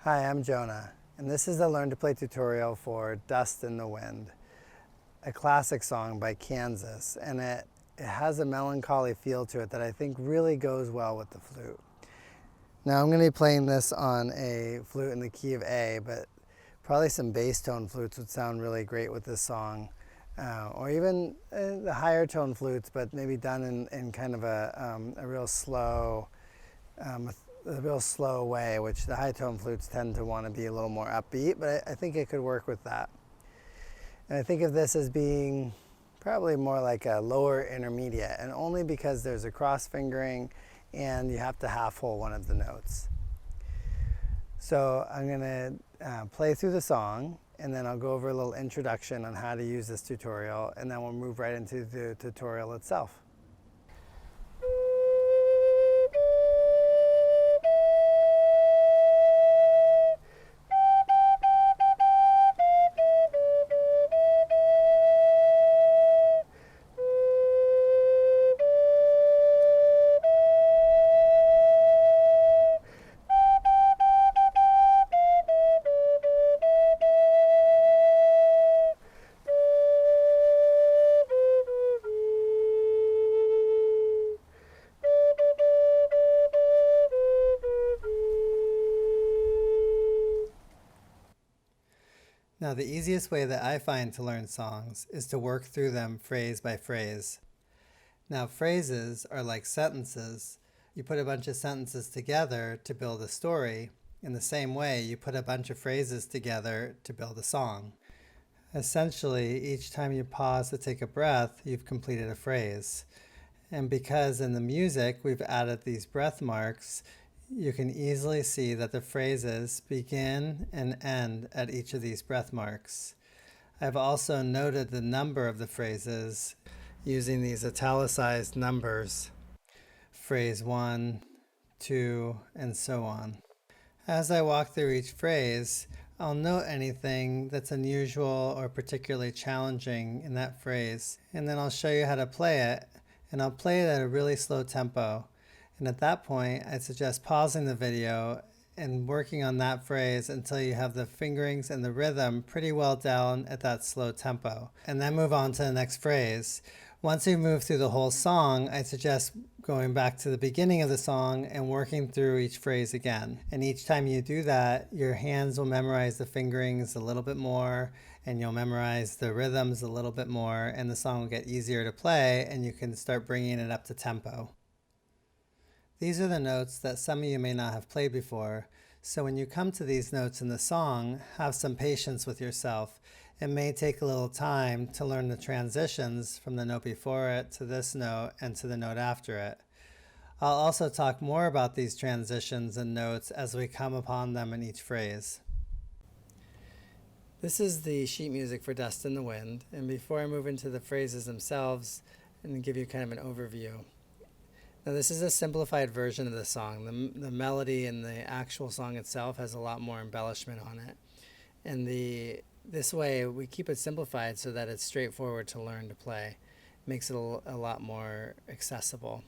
Hi, I'm Jonah, and this is the Learn to Play tutorial for Dust in the Wind, a classic song by Kansas, and it has a melancholy feel to it that I think really goes well with the flute. Now I'm going to be playing this on a flute in the key of A, but probably some bass tone flutes would sound really great with this song, or even the higher tone flutes, but maybe done in kind of a real slow, a real slow way, which the high tone flutes tend to want to be a little more upbeat, but I think it could work with that. And I think of this as being probably more like a lower intermediate, and only because there's a cross fingering and you have to half hold one of the notes. So I'm going to play through the song, and then I'll go over a little introduction on how to use this tutorial, and then we'll move right into the tutorial itself. Now, the easiest way that I find to learn songs is to work through them phrase by phrase. Now, phrases are like sentences. You put a bunch of sentences together to build a story. In the same way, you put a bunch of phrases together to build a song. Essentially, each time you pause to take a breath, you've completed a phrase. And because in the music we've added these breath marks, you can easily see that the phrases begin and end at each of these breath marks. I've also noted the number of the phrases using these italicized numbers. Phrase 1, 2, and so on. As I walk through each phrase, I'll note anything that's unusual or particularly challenging in that phrase, and then I'll show you how to play it, and I'll play it at a really slow tempo. And at that point, I'd suggest pausing the video and working on that phrase until you have the fingerings and the rhythm pretty well down at that slow tempo, and then move on to the next phrase. Once you move through the whole song, I suggest going back to the beginning of the song and working through each phrase again. And each time you do that, your hands will memorize the fingerings a little bit more, and you'll memorize the rhythms a little bit more, and the song will get easier to play, and you can start bringing it up to tempo. These are the notes that some of you may not have played before, so when you come to these notes in the song, have some patience with yourself. It may take a little time to learn the transitions from the note before it to this note and to the note after it. I'll also talk more about these transitions and notes as we come upon them in each phrase. This is the sheet music for Dust in the Wind, and before I move into the phrases themselves, I'm going to give you kind of an overview. Now, this is a simplified version of the song. The melody in the actual song itself has a lot more embellishment on it. And this way, we keep it simplified so that it's straightforward to learn to play. It makes it a lot more accessible.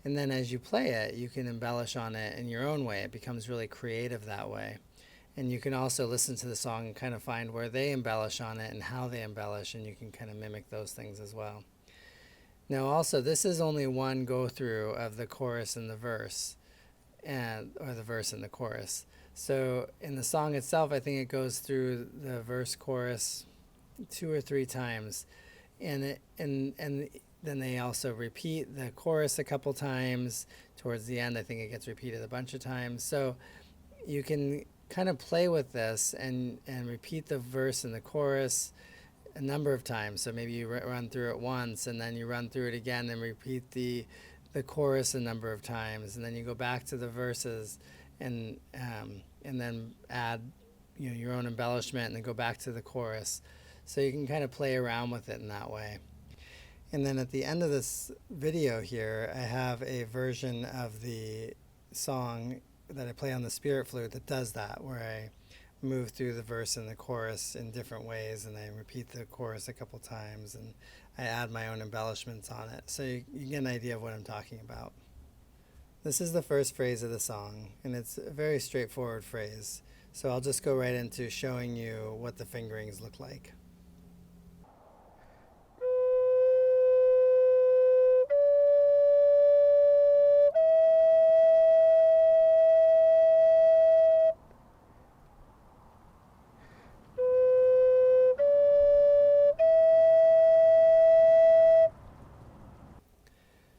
And then as you play it, you can embellish on it in your own way. It becomes really creative that way. And you can also listen to the song and kind of find where they embellish on it and how they embellish, and you can kind of mimic those things as well. Now also, this is only one go-through of the chorus and the verse, or the verse and the chorus. So in the song itself, I think it goes through the verse chorus 2 or 3 times, and then they also repeat the chorus a couple times. Towards the end, I think it gets repeated a bunch of times. So you can kind of play with this and repeat the verse and the chorus a number of times. So maybe you run through it once, and then you run through it again and repeat the chorus a number of times, and then you go back to the verses and then add your own embellishment, and then go back to the chorus. So you can kind of play around with it in that way. And then at the end of this video here, I have a version of the song that I play on the Spirit Flute that does that, where I move through the verse and the chorus in different ways, and I repeat the chorus a couple times, and I add my own embellishments on it. So you get an idea of what I'm talking about. This is the first phrase of the song, and it's a very straightforward phrase. So I'll just go right into showing you what the fingerings look like.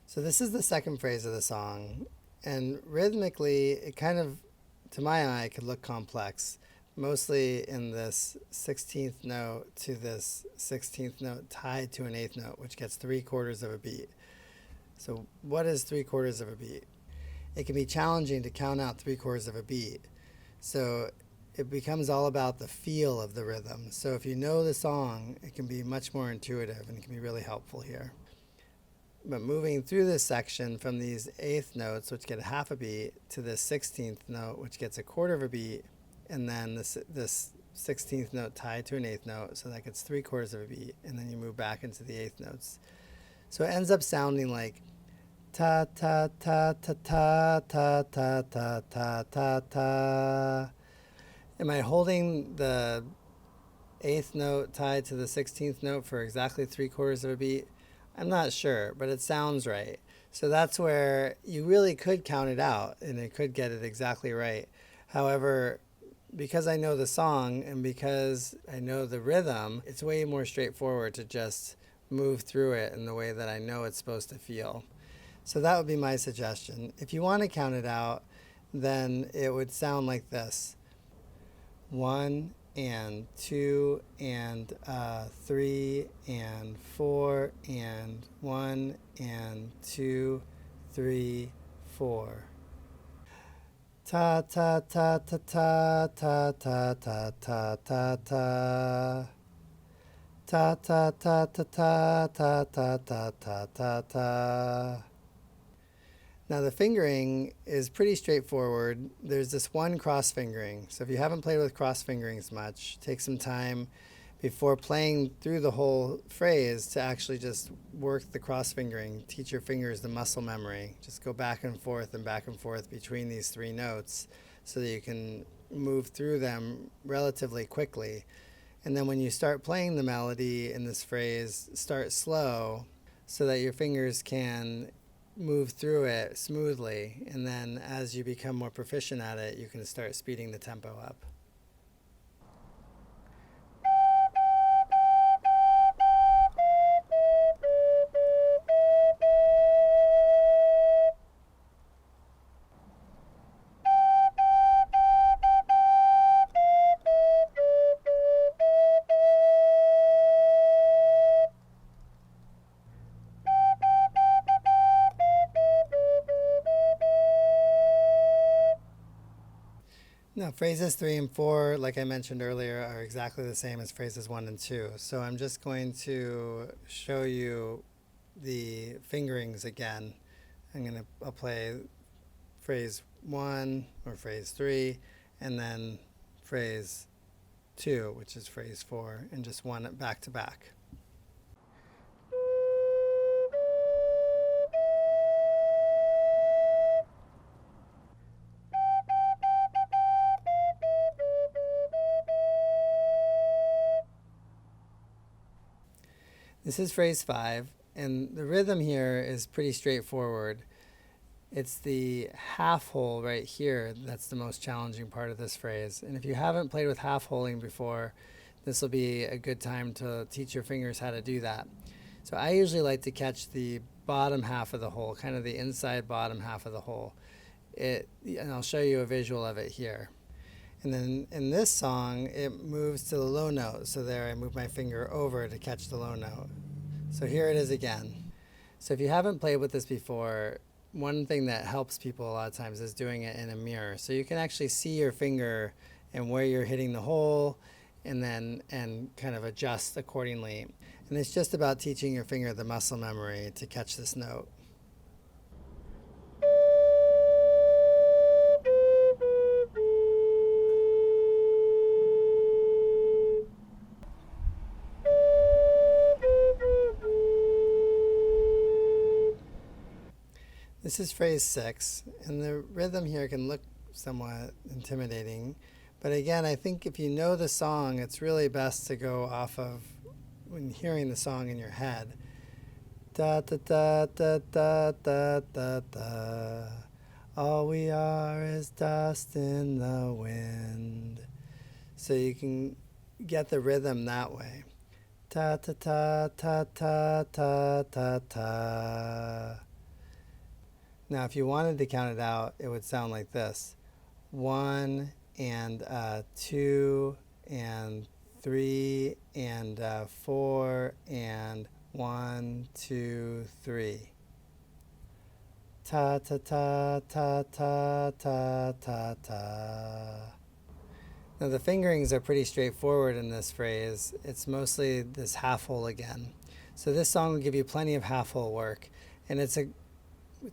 So this is the second phrase of the song, and rhythmically it kind of, to my eye, could look complex, mostly in this 16th note to this 16th note tied to an 8th note, which gets 3/4 of a beat. So what is 3/4 of a beat? It can be challenging to count out 3/4 of a beat. So it becomes all about the feel of the rhythm. So if you know the song, it can be much more intuitive and it can be really helpful here. But moving through this section from these 8th notes, which get a half a beat, to this 16th note, which gets a 1/4 of a beat, and then this 16th note tied to an 8th note, so that gets 3/4 of a beat, and then you move back into the 8th notes. So it ends up sounding like ta ta ta ta ta ta ta ta ta ta ta. Am I holding the 8th note tied to the 16th note for exactly 3/4 of a beat? I'm not sure, but it sounds right. So that's where you really could count it out and it could get it exactly right. However, because I know the song and because I know the rhythm, it's way more straightforward to just move through it in the way that I know it's supposed to feel. So that would be my suggestion. If you want to count it out, then it would sound like this. 1 and 2 and 3 and 4 and 1 and 2, 3, 4. Ta ta ta ta ta ta ta ta ta ta ta. Ta ta ta ta ta ta ta ta ta ta ta. Now the fingering is pretty straightforward. There's this one cross fingering. So if you haven't played with cross fingerings much, take some time before playing through the whole phrase to actually just work the cross fingering. Teach your fingers the muscle memory. Just go back and forth between these 3 notes so that you can move through them relatively quickly. And then when you start playing the melody in this phrase, start slow so that your fingers can move through it smoothly, and then as you become more proficient at it, you can start speeding the tempo up. Now, phrases 3 and 4, like I mentioned earlier, are exactly the same as phrases 1 and 2. So I'm just going to show you the fingerings again. I'll play phrase 1 or phrase 3, and then phrase 2, which is phrase 4, and just one back to back. This is phrase 5, and the rhythm here is pretty straightforward. It's the half hole right here that's the most challenging part of this phrase. And if you haven't played with half holing before, this will be a good time to teach your fingers how to do that. So I usually like to catch the bottom half of the hole, kind of the inside bottom half of the hole. And I'll show you a visual of it here. And then in this song, it moves to the low note. So there I move my finger over to catch the low note. So here it is again. So if you haven't played with this before, one thing that helps people a lot of times is doing it in a mirror. So you can actually see your finger and where you're hitting the hole and kind of adjust accordingly. And it's just about teaching your finger the muscle memory to catch this note. The This is phrase 6, and the rhythm here can look somewhat intimidating. But again, I think if you know the song, it's really best to go off of when hearing the song in your head. Da da da da da da da da. All we are is dust in the wind. So you can get the rhythm that way. Ta ta ta ta ta ta ta ta. Now, if you wanted to count it out, it would sound like this: 1 and 2 and 3 and 4 and 1, 2, 3. Ta ta ta ta ta ta ta ta. Now the fingerings are pretty straightforward in this phrase. It's mostly this half hole again. So this song will give you plenty of half hole work, and it's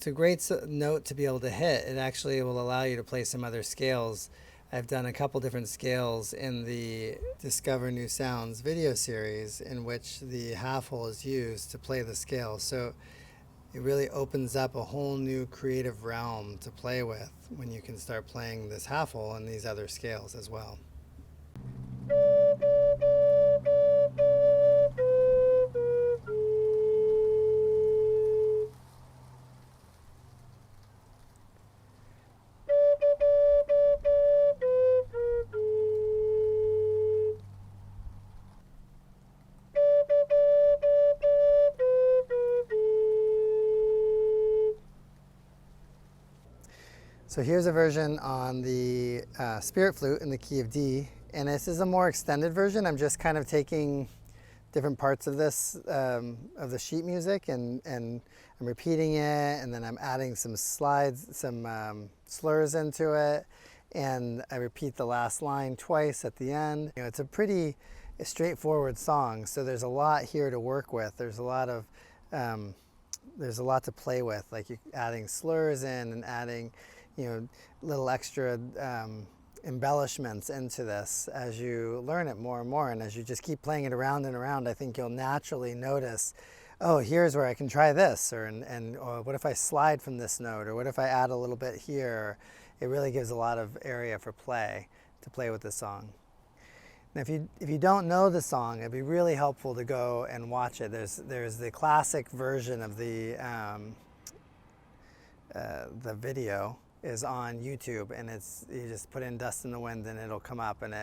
a great note to be able to hit. It actually will allow you to play some other scales. I've done a couple different scales in the Discover New Sounds video series in which the half hole is used to play the scale. So it really opens up a whole new creative realm to play with when you can start playing this half hole and these other scales as well. So here's a version on the Spirit Flute in the key of D, and this is a more extended version. I'm just kind of taking different parts of this, of the sheet music, and I'm repeating it, and then I'm adding some slides, some slurs into it, and I repeat the last line twice at the end. You know, it's a pretty straightforward song, so there's a lot here to work with. There's a lot to play with, like you adding slurs in and adding, you know, little extra embellishments into this as you learn it more and more, and as you just keep playing it around and around, I think you'll naturally notice, oh, here's where I can try this, or what if I slide from this note, or what if I add a little bit here. It really gives a lot of area for play to play with the song. Now, if you don't know the song, it'd be really helpful to go and watch it. There's the classic version of the video is on YouTube, and you just put in "Dust in the Wind" and it'll come up, and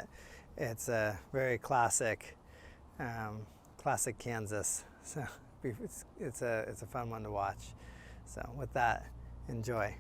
it's a very classic Kansas. So it's a fun one to watch. So with that, enjoy.